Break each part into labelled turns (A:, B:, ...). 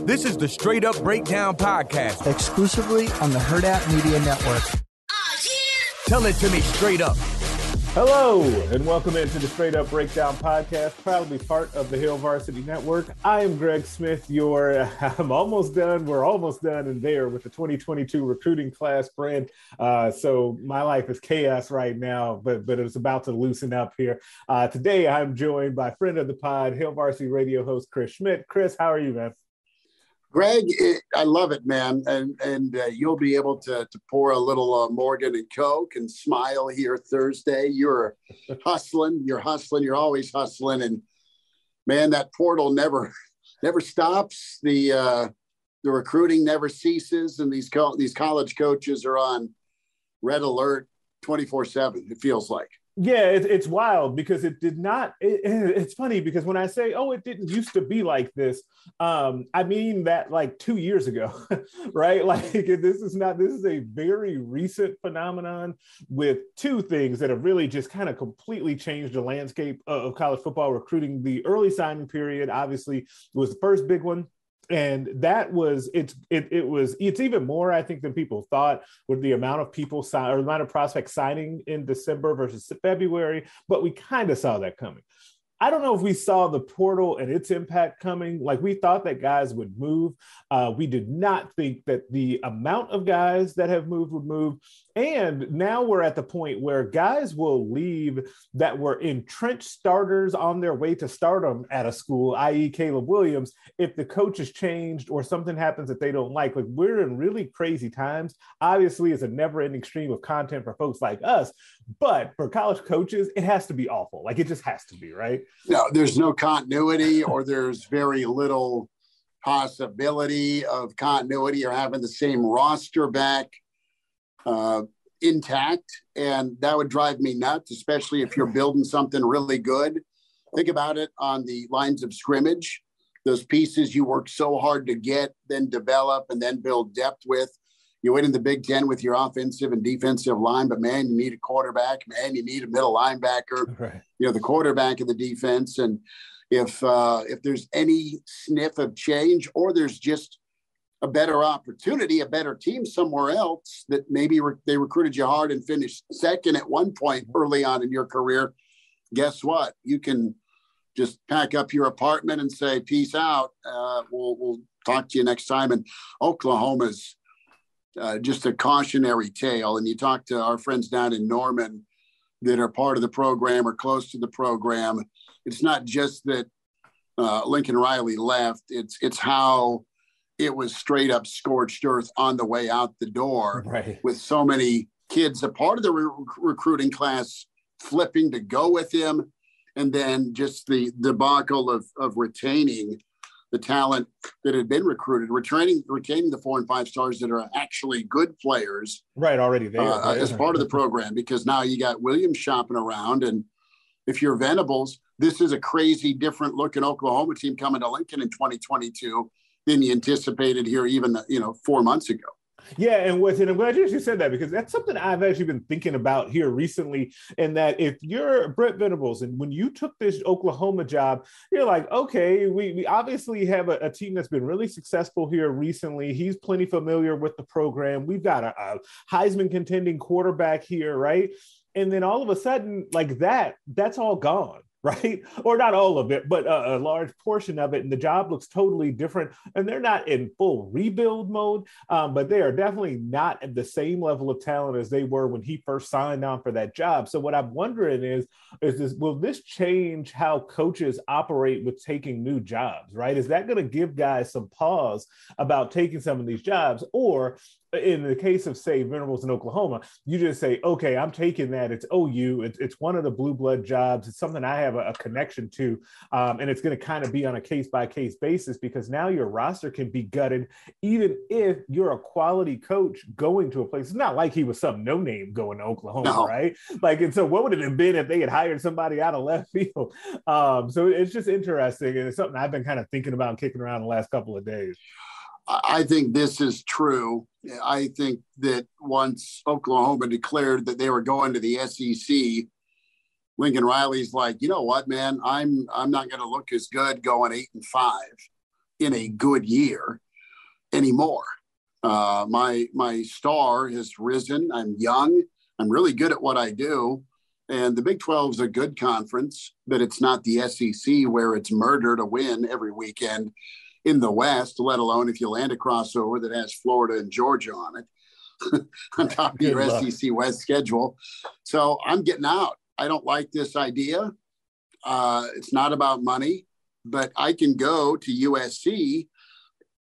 A: This is the Straight Up Breakdown Podcast.
B: Exclusively on the Herd App Media Network.
A: Tell it to me straight up.
C: Hello, and welcome into the Straight Up Breakdown Podcast, proudly part of the Hail Varsity Network. I am Greg Schmidt, I'm almost done. We're almost done and there with the 2022 recruiting class, Brent. So my life is chaos right now, but it's about to loosen up here. Today, I'm joined by friend of the pod, Hail Varsity radio host, Chris Schmidt. Chris, how are you, man?
D: Greg, I love it, man. And you'll be able to pour a little Morgan and Coke and smile here Thursday. You're hustling. You're always hustling. And, man, that portal never stops. The recruiting never ceases. And these college coaches are on red alert 24/7, it feels like.
C: Yeah, it's wild because it did not. It's funny because when I say, "Oh, it didn't used to be like this," I mean that like 2 years ago, right? Like this is a very recent phenomenon with two things that have really just kind of completely changed the landscape of college football recruiting. The early signing period, obviously, was the first big one. And that was it's even more, I think, than people thought with the amount of people or the amount of prospects signing in December versus February. But we kind of saw that coming. I don't know if we saw the portal and its impact coming. Like we thought that guys would move. We did not think that the amount of guys that have moved would move. And now we're at the point where guys will leave that were entrenched starters on their way to stardom at a school, i.e. Caleb Williams, if the coach has changed or something happens that they don't like. Like we're in really crazy times. Obviously, it's a never-ending stream of content for folks like us. But for college coaches, it has to be awful. Like it just has to be, right?
D: No, there's no continuity or there's very little possibility of continuity or having the same roster back intact. And that would drive me nuts, especially if you're building something really good. Think about it on the lines of scrimmage. Those pieces you work so hard to get, then develop, and then build depth with. You win in the Big Ten with your offensive and defensive line, but, man, you need a quarterback. Man, you need a middle linebacker.
C: Right.
D: You know, the quarterback of the defense. And if there's any sniff of change or there's just a better opportunity, a better team somewhere else that maybe they recruited you hard and finished second at one point early on in your career, guess what? You can just pack up your apartment and say, peace out. We'll talk to you next time. And Oklahoma's just a cautionary tale. And you talk to our friends down in Norman that are part of the program or close to the program. It's not just that Lincoln Riley left. It's how it was straight up scorched earth on the way out the door,
C: right, with
D: so many kids, a part of the recruiting class flipping to go with him. And then just the debacle of retaining the talent that had been recruited, retaining the 4 and 5 stars that are actually good players,
C: right, already there
D: as part of the program, because now you got Williams shopping around. And if you're Venables, this is a crazy different looking Oklahoma team coming to Lincoln in 2022 than you anticipated here even 4 months ago.
C: Yeah, and I'm glad you said that because that's something I've actually been thinking about here recently. And that if you're Brent Venables and when you took this Oklahoma job, you're like, okay, we obviously have a team that's been really successful here recently. He's plenty familiar with the program. We've got a Heisman contending quarterback here, right? And then all of a sudden, like that's all gone. Right? Or not all of it, but a large portion of it. And the job looks totally different. And they're not in full rebuild mode, but they are definitely not at the same level of talent as they were when he first signed on for that job. So what I'm wondering is will this change how coaches operate with taking new jobs, right? Is that going to give guys some pause about taking some of these jobs? Or in the case of, say, Venables in Oklahoma, you just say, okay, I'm taking that. It's OU. It's one of the blue blood jobs. It's something I have a connection to. And it's going to kind of be on a case-by-case basis because now your roster can be gutted, even if you're a quality coach going to a place. It's not like he was some no-name going to Oklahoma, right? Like, and so what would it have been if they had hired somebody out of left field? So it's just interesting. And it's something I've been kind of thinking about and kicking around the last couple of days.
D: I think this is true. I think that once Oklahoma declared that they were going to the SEC, Lincoln Riley's like, you know what, man, I'm not going to look as good going 8-5 in a good year anymore. My star has risen. I'm young. I'm really good at what I do. And the Big 12 is a good conference, but it's not the SEC where it's murder to win every weekend in the West, let alone if you land a crossover that has Florida and Georgia on it on top of your SEC West schedule. So I'm getting out. I don't like this idea. It's not about money, but I can go to USC.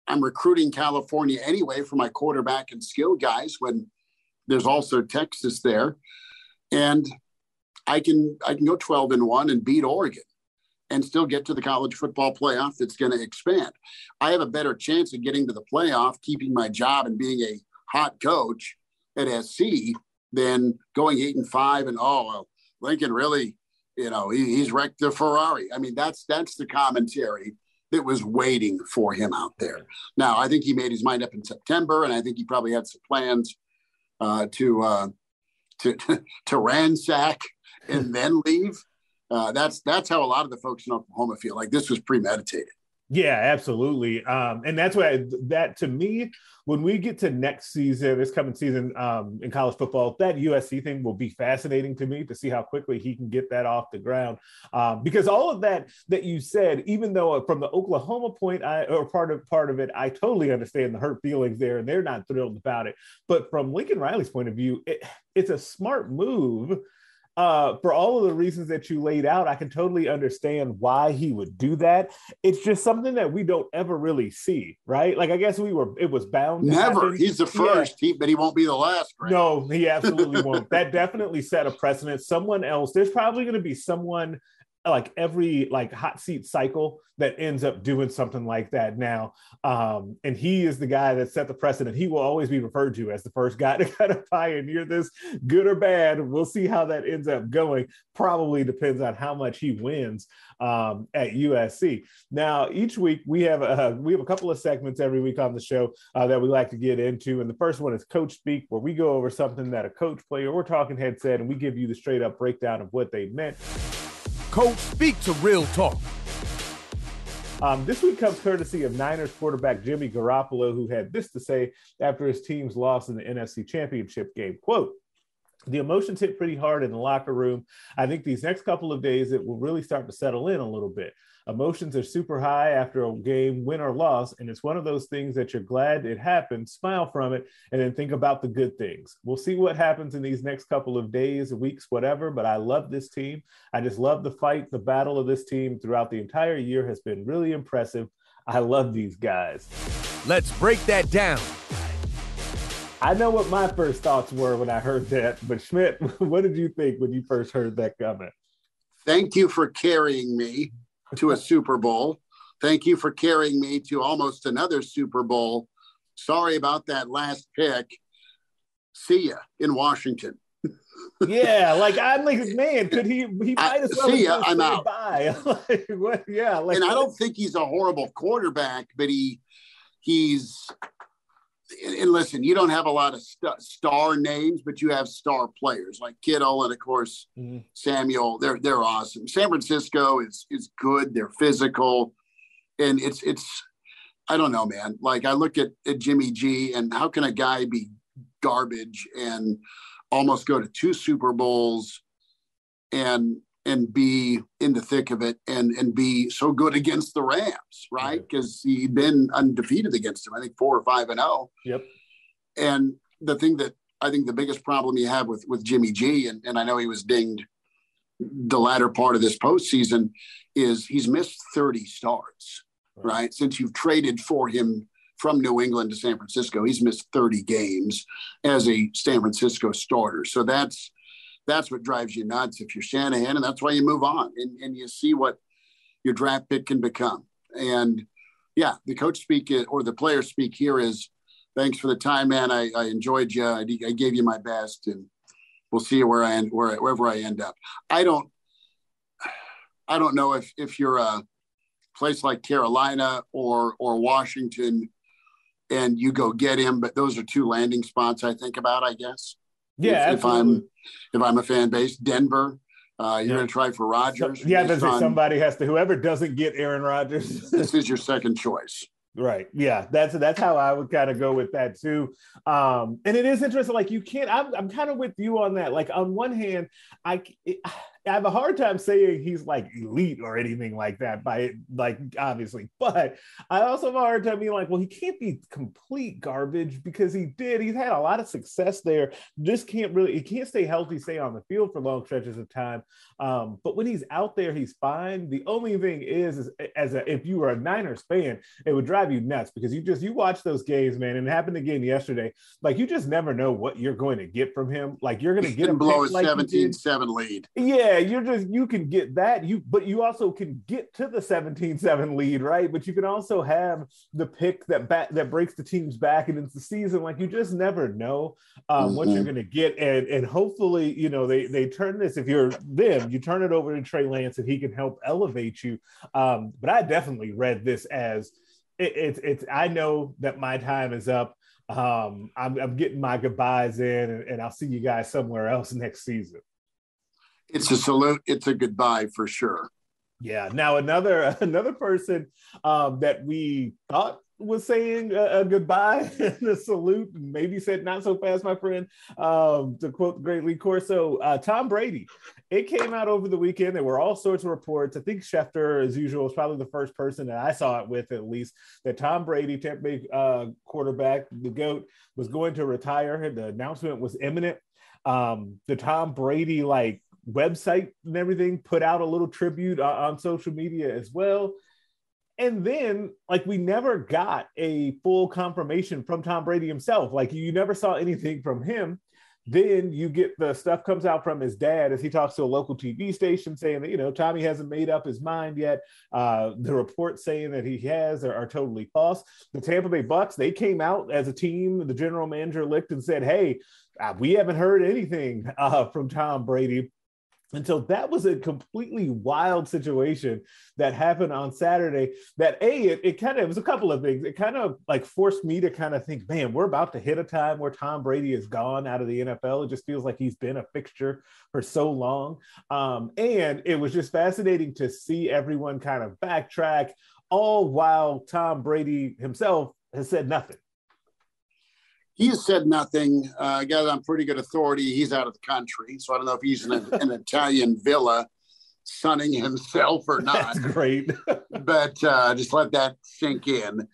D: I'm recruiting California anyway for my quarterback and skill guys when there's also Texas there. And I can go 12-1 and beat Oregon and still get to the college football playoff that's going to expand. I have a better chance of getting to the playoff, keeping my job and being a hot coach at SC than going 8-5 and, Lincoln really, he's wrecked the Ferrari. I mean, that's the commentary that was waiting for him out there. Now, I think he made his mind up in September, and I think he probably had some plans to ransack and then leave. That's how a lot of the folks in Oklahoma feel. Like this was premeditated.
C: Yeah, absolutely. And that's why that to me, when we get to next season, this coming season in college football, that USC thing will be fascinating to me to see how quickly he can get that off the ground. Because all of that you said, even though from the Oklahoma point, part of it, I totally understand the hurt feelings there, and they're not thrilled about it. But from Lincoln Riley's point of view, it's a smart move. For all of the reasons that you laid out, I can totally understand why he would do that. It's just something that we don't ever really see, right? Like, I guess it was bound to
D: never
C: happen.
D: He's the first, but he won't be the last, right?
C: No, he absolutely won't. That definitely set a precedent. Someone else, there's probably going to be someone like every hot seat cycle that ends up doing something like that now. And he is the guy that set the precedent. He will always be referred to as the first guy to kind of pioneer this, good or bad. We'll see how that ends up going. Probably depends on how much he wins at USC. Now, each week we have a couple of segments every week on the show that we like to get into. And the first one is Coach Speak, where we go over something that a coach, player, or talking head said, and we give you the straight up breakdown of what they meant.
A: Coach Speak to Real Talk.
C: This week comes courtesy of Niners quarterback Jimmy Garoppolo, who had this to say after his team's loss in the NFC Championship game. Quote, "The emotions hit pretty hard in the locker room. I think these next couple of days, it will really start to settle in a little bit. Emotions are super high after a game, win or loss, and it's one of those things that you're glad it happened, smile from it, and then think about the good things. We'll see what happens in these next couple of days, weeks, whatever, but I love this team. I just love the fight. The battle of this team throughout the entire year has been really impressive. I love these guys."
A: Let's break that down.
C: I know what my first thoughts were when I heard that, but Schmidt, what did you think when you first heard that comment?
D: Thank you for carrying me to a Super Bowl. Thank you for carrying me to almost another Super Bowl. Sorry about that last pick. See ya in Washington.
C: Yeah, I'm like, man, could he might as well
D: see ya, I'm out.
C: Bye.
D: And I don't think he's a horrible quarterback, but he's and listen, you don't have a lot of star names, but you have star players like Kittle and, of course, Samuel. They're awesome. San Francisco is good. They're physical. And it's I don't know, man. Like, I look at Jimmy G, and how can a guy be garbage and almost go to 2 Super Bowls and be in the thick of it and be so good against the Rams, right? Because he'd been undefeated against them, I think 4 or 5-0.
C: Yep.
D: And the thing that I think the biggest problem you have with Jimmy G, and I know he was dinged the latter part of this postseason, is he's missed 30 starts, right? Since you've traded for him from New England to San Francisco, he's missed 30 games as a San Francisco starter. So that's what drives you nuts if you're Shanahan, and that's why you move on and you see what your draft pick can become. And yeah, the coach speak or the player speak here is, thanks for the time, man. I enjoyed you. I gave you my best, and we'll see wherever I end up. I don't know if you're a place like Carolina or Washington and you go get him, but those are 2 landing spots I think about, I guess.
C: Yeah,
D: if I'm a fan base. Denver, You're going to try for Rodgers.
C: Somebody has to. Whoever doesn't get Aaron Rodgers,
D: this is your second choice.
C: Right. Yeah. That's how I would kind of go with that too. And it is interesting. Like you can't. I'm kind of with you on that. Like on one hand, I have a hard time saying he's like elite or anything like that obviously, but I also have a hard time being like, well, he can't be complete garbage because he's had a lot of success there. He can't stay healthy, stay on the field for long stretches of time. But when he's out there, he's fine. The only thing is if you were a Niners fan, it would drive you nuts because you watch those games, man, and it happened again yesterday. Like you just never know what you're going to get from him. Like you're going to get him
D: blow a 17-7 lead.
C: Yeah, you can get that. But you also can get to the 17-7 lead, right? But you can also have the pick that breaks the team's back and it's the season. Like you just never know what you're going to get. And hopefully, they turn this. If you're them, you turn it over to Trey Lance and he can help elevate you. But I definitely read this as it's I know that my time is up. I'm getting my goodbyes in and I'll see you guys somewhere else next season.
D: It's a salute. It's a goodbye for sure.
C: Yeah. Now another person that we thought was saying a goodbye and a salute, and maybe said not so fast, my friend. To quote the great Lee Corso, Tom Brady. It came out over the weekend. There were all sorts of reports. I think Schefter, as usual, was probably the first person that I saw it with, at least, that Tom Brady, Tampa Bay quarterback, the GOAT, was going to retire. The announcement was imminent. The Tom Brady website and everything put out a little tribute on social media as well. And then we never got a full confirmation from Tom Brady himself. You never saw anything from him. Then you get the stuff comes out from his dad as he talks to a local TV station saying that, Tommy hasn't made up his mind yet. The reports saying that he has are totally false. The Tampa Bay Bucks, they came out as a team, the general manager licked and said, hey, we haven't heard anything from Tom Brady. And so that was a completely wild situation that happened on Saturday that it was a couple of things. It kind of forced me to kind of think, man, we're about to hit a time where Tom Brady is gone out of the NFL. It just feels like he's been a fixture for so long. And it was just fascinating to see everyone kind of backtrack, all while Tom Brady himself has said nothing.
D: He has said nothing. I got it on pretty good authority. He's out of the country. So I don't know if he's in an Italian villa sunning himself or not.
C: That's great.
D: But just let that sink in.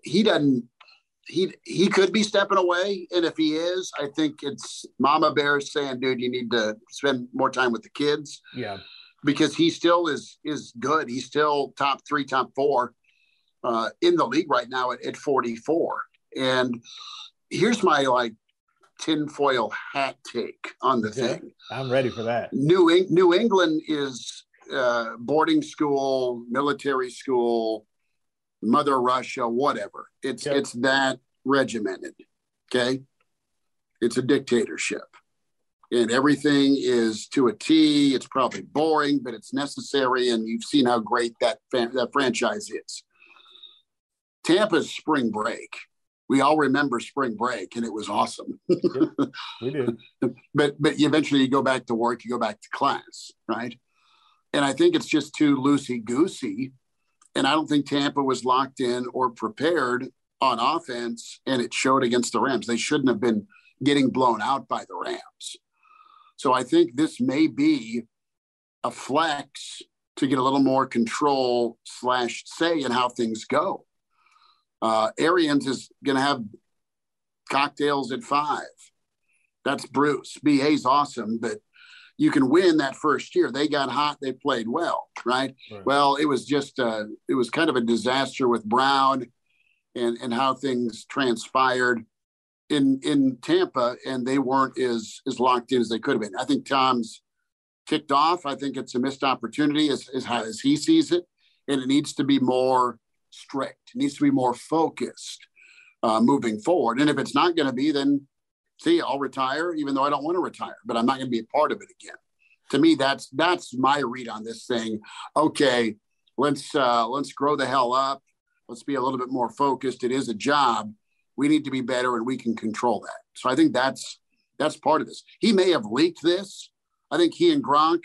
D: He could be stepping away. And if he is, I think it's Mama Bear saying, dude, you need to spend more time with the kids.
C: Yeah.
D: Because he still is good. He's still top 3, top 4 in the league right now at 44. And here's my tinfoil hat take on the thing.
C: I'm ready for that.
D: New England is boarding school, military school, Mother Russia, whatever. It's that regimented. Okay. It's a dictatorship and everything is to a T. It's probably boring, but it's necessary. And you've seen how great that franchise is. Tampa's spring break. We all remember spring break, and it was awesome.
C: Yeah, we did.
D: But eventually you go back to work, you go back to class, right? And I think it's just too loosey-goosey. And I don't think Tampa was locked in or prepared on offense, and it showed against the Rams. They shouldn't have been getting blown out by the Rams. So I think this may be a flex to get a little more control / say in how things go. Arians is going to have cocktails at 5. That's Bruce. BA's awesome, but you can win that first year. They got hot. They played well, right? Well, it was just it was kind of a disaster with Brown and how things transpired in Tampa, and they weren't as locked in as they could have been. I think Tom's kicked off. I think it's a missed opportunity as he sees it, and it needs to be more strict. It needs to be more focused moving forward. And if it's not going to be, then I'll retire, even though I don't want to retire, but I'm not going to be a part of it again. To me, that's my read on this thing. Okay, let's grow the hell up. Let's be a little bit more focused. It is a job. We need to be better, and we can control that. So I think that's part of this. He may have leaked this. I think he and Gronk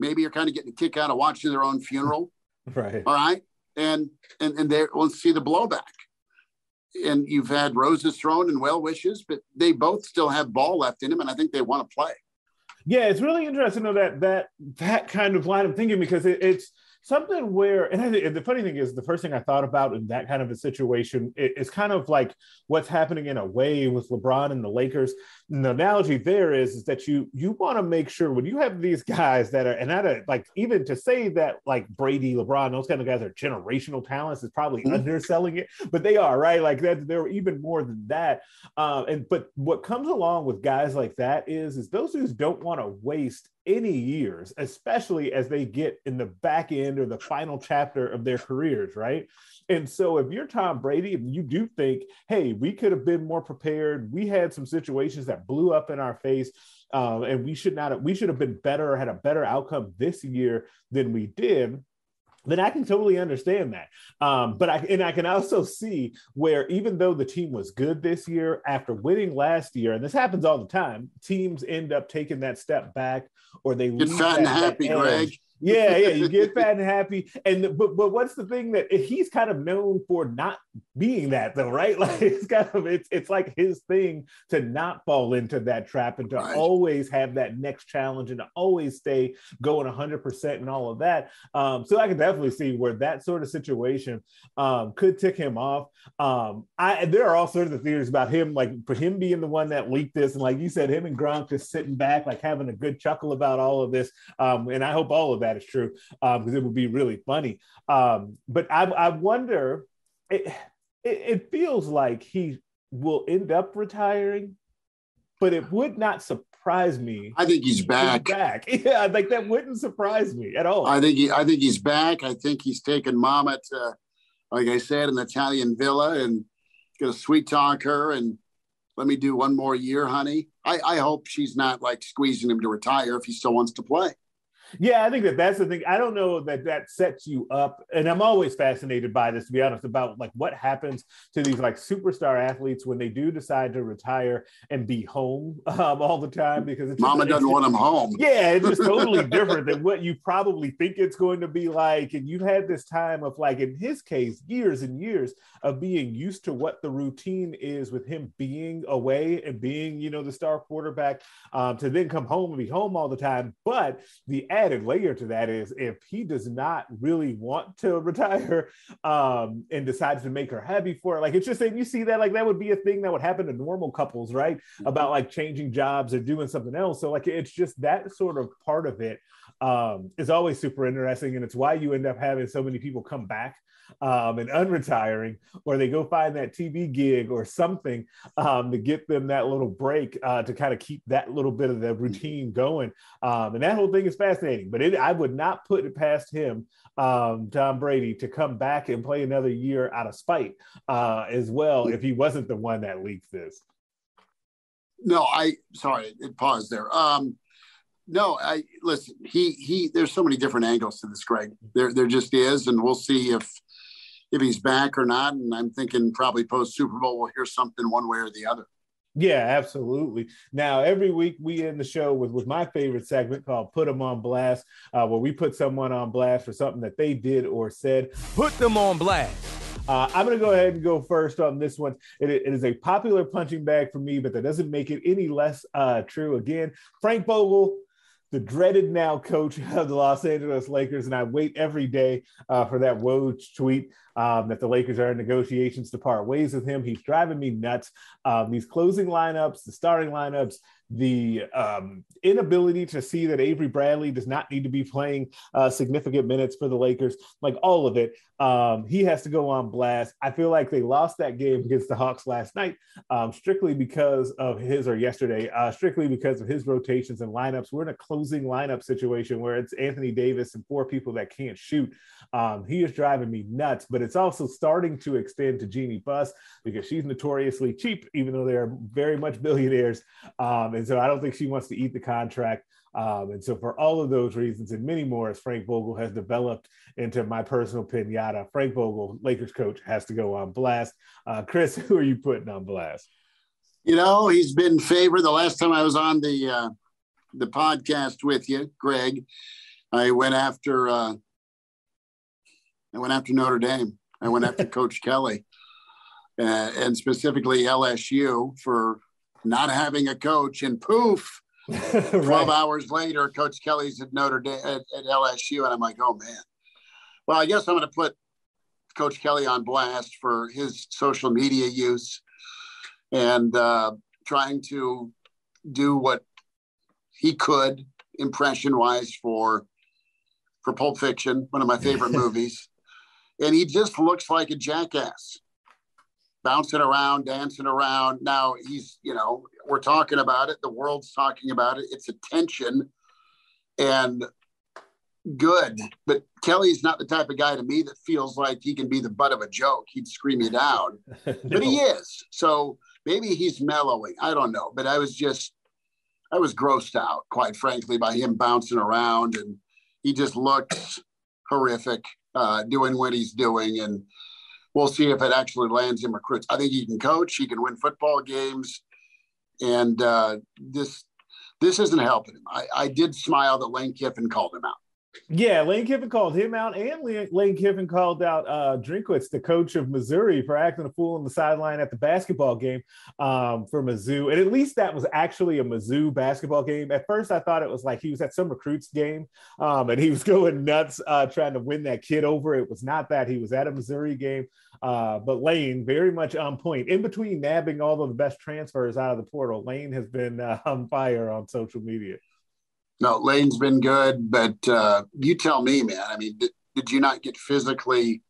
D: maybe are kind of getting a kick out of watching their own funeral.
C: Right.
D: All right. And they won't see the blowback. And you've had roses thrown and well wishes, but they both still have ball left in them, and I think they want to play.
C: Yeah, it's really interesting to know that kind of line of thinking, because it's something where, and the funny thing is, the first thing I thought about in that kind of a situation is kind of like what's happening in a way with LeBron and the Lakers. And the analogy there is that you want to make sure when you have these guys that are, and that like, even to say that like Brady, LeBron, those kind of guys are generational talents is probably underselling it, but they are, right? Like that, they're even more than that. But what comes along with guys like that is those dudes don't want to waste any years, especially as they get in the back end or the final chapter of their careers, right? And so if you're Tom Brady and you do think, hey, we could have been more prepared, we had some situations that blew up in our face, and we should have been better or had a better outcome this year than we did, then I can totally understand that. But I can also see where even though the team was good this year, after winning last year, and this happens all the time, teams end up taking that step back, or they
D: get
C: lose
D: fat and happy, Greg.
C: Yeah, you get fat and happy. And but what's the thing that he's kind of known for not being that though, right? Like it's like his thing to not fall into that trap and to always have that next challenge and to always stay going 100% and all of that. So I can definitely see where that sort of situation could tick him off. There are all sorts of theories about him, like for him being the one that leaked this, and like you said, him and Gronk just sitting back, like having a good chuckle about all of this. And I hope all of that is true, because it would be really funny. But I wonder, it feels like he will end up retiring, but it would not surprise me.
D: I think he's back.
C: Yeah, like that wouldn't surprise me at all.
D: I think he's back. I think he's taken Mama to, like I said, an Italian villa and gonna sweet talk her and let me do one more year, honey. I hope she's not like squeezing him to retire if he still wants to play.
C: Yeah, I think that's the thing. I don't know that sets you up. And I'm always fascinated by this, to be honest, about like what happens to these like superstar athletes when they do decide to retire and be home all the time, because it's
D: Mama doesn't want them home.
C: Yeah, it's just totally different than what you probably think it's going to be like. And you've had this time of, like, in his case, years and years of being used to what the routine is with him being away and being, the star quarterback, to then come home and be home all the time. But the added layer to that is if he does not really want to retire and decides to make her happy for it, like, it's just that you see that, like, that would be a thing that would happen to normal couples, right? About like changing jobs or doing something else. So like, it's just that sort of part of it is always super interesting. And it's why you end up having so many people come back and unretiring, or they go find that TV gig or something to get them that little break to kind of keep that little bit of the routine going. And that whole thing is fascinating, but I would not put it past him, Tom Brady, to come back and play another year out of spite as well, if he wasn't the one that leaked this.
D: No, sorry, it paused there. No, listen, he there's so many different angles to this, Greg. There just is, and we'll see if he's back or not. And I'm thinking probably post Super Bowl, we'll hear something one way or the other.
C: Yeah, absolutely. Now, every week we end the show with my favorite segment called Put Them on Blast, where we put someone on blast for something that they did or said.
A: Put them on blast.
C: I'm going to go ahead and go first on this one. It is a popular punching bag for me, but that doesn't make it any less true. Again, Frank Vogel, the dreaded now coach of the Los Angeles Lakers, and I wait every day for that Woj tweet that the Lakers are in negotiations to part ways with him. He's driving me nuts. These closing lineups, the starting lineups, the inability to see that Avery Bradley does not need to be playing significant minutes for the Lakers, like all of it. He has to go on blast. I feel like they lost that game against the Hawks last night, strictly because of yesterday, strictly because of his rotations and lineups. We're in a closing lineup situation where it's Anthony Davis and 4 people that can't shoot. He is driving me nuts, but it's also starting to extend to Jeannie Buss because she's notoriously cheap, even though they're very much billionaires. And so I don't think she wants to eat the contract. And so for all of those reasons and many more, as Frank Vogel has developed into my personal pinata, Frank Vogel, Lakers coach, has to go on blast. Chris, who are you putting on blast?
D: He's been favored. The last time I was on the podcast with you, Greg, I went after Notre Dame. I went after Coach Kelly, and specifically LSU for not having a coach. And poof, 12 hours later, Coach Kelly's at Notre Dame at LSU, and I'm like, oh man. Well, I guess I'm going to put Coach Kelly on blast for his social media use and trying to do what he could impression-wise for Pulp Fiction, one of my favorite movies. And he just looks like a jackass, bouncing around, dancing around. Now he's, we're talking about it. The world's talking about it. It's attention and good. But Kelly's not the type of guy to me that feels like he can be the butt of a joke. He'd scream you down, no. But he is. So maybe he's mellowing. I don't know. But I was grossed out, quite frankly, by him bouncing around. And he just looks horrific doing what he's doing. And we'll see if it actually lands him recruits. I think he can coach. He can win football games. And this isn't helping him. I did smile that Lane Kiffin called him out.
C: Yeah, Lane Kiffin called him out, and Lane Kiffin called out Drinkwitz, the coach of Missouri, for acting a fool on the sideline at the basketball game for Mizzou. And at least that was actually a Mizzou basketball game. At first, I thought it was like he was at some recruits game, and he was going nuts trying to win that kid over. It was not that. He was at a Missouri game. But Lane, very much on point. In between nabbing all of the best transfers out of the portal, Lane has been on fire on social media.
D: No, Lane's been good, but you tell me, man. I mean, did you not get physically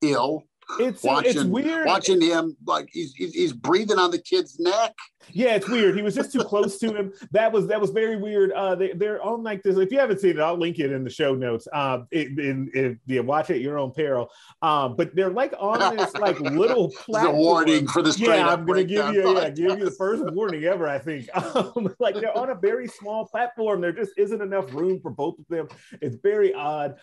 D: ill?
C: It's weird
D: watching him, like he's breathing on the kid's neck.
C: Yeah, it's weird. He was just too close to him. That was very weird. They're on like this. If you haven't seen it, I'll link it in the show notes. If you watch it at your own peril. But they're like on this like little platform.
D: It's a warning for the straight up.
C: I'm going to give you the first warning ever. I think like they're on a very small platform. There just isn't enough room for both of them. It's very odd.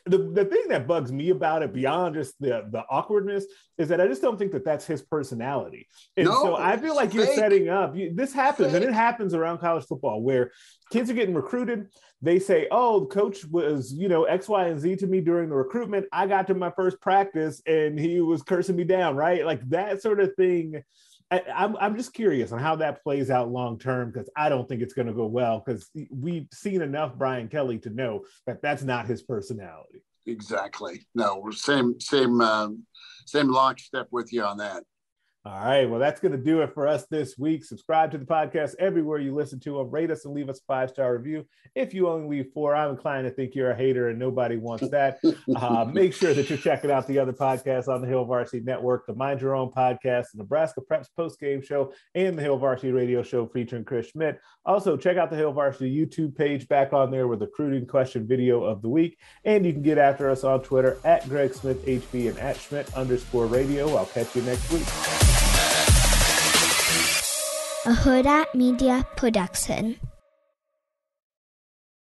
C: The thing that bugs me about it, beyond just the awkwardness, is that I just don't think that that's his personality. And so I feel like you're setting up. This happens, and it happens around college football where kids are getting recruited. They say, oh, the coach was, X, Y, and Z to me during the recruitment. I got to my first practice, and he was cursing me down, right? Like that sort of thing. I'm just curious on how that plays out long term, because I don't think it's going to go well, because we've seen enough Brian Kelly to know that that's not his personality.
D: Exactly. No, we're same lockstep with you on that.
C: All right. Well, that's going to do it for us this week. Subscribe to the podcast everywhere you listen to them. Rate us and leave us a 5-star review. If you only leave 4, I'm inclined to think you're a hater, and nobody wants that. Make sure that you're checking out the other podcasts on the Hail Varsity Network, the Mind Your Own podcast, the Nebraska Preps postgame show, and the Hail Varsity radio show featuring Chris Schmidt. Also, check out the Hail Varsity YouTube page, back on there with the recruiting question video of the week. And you can get after us on Twitter at Greg Smith HB and at Schmidt_radio. I'll catch you next week.
E: A Huda Media Production.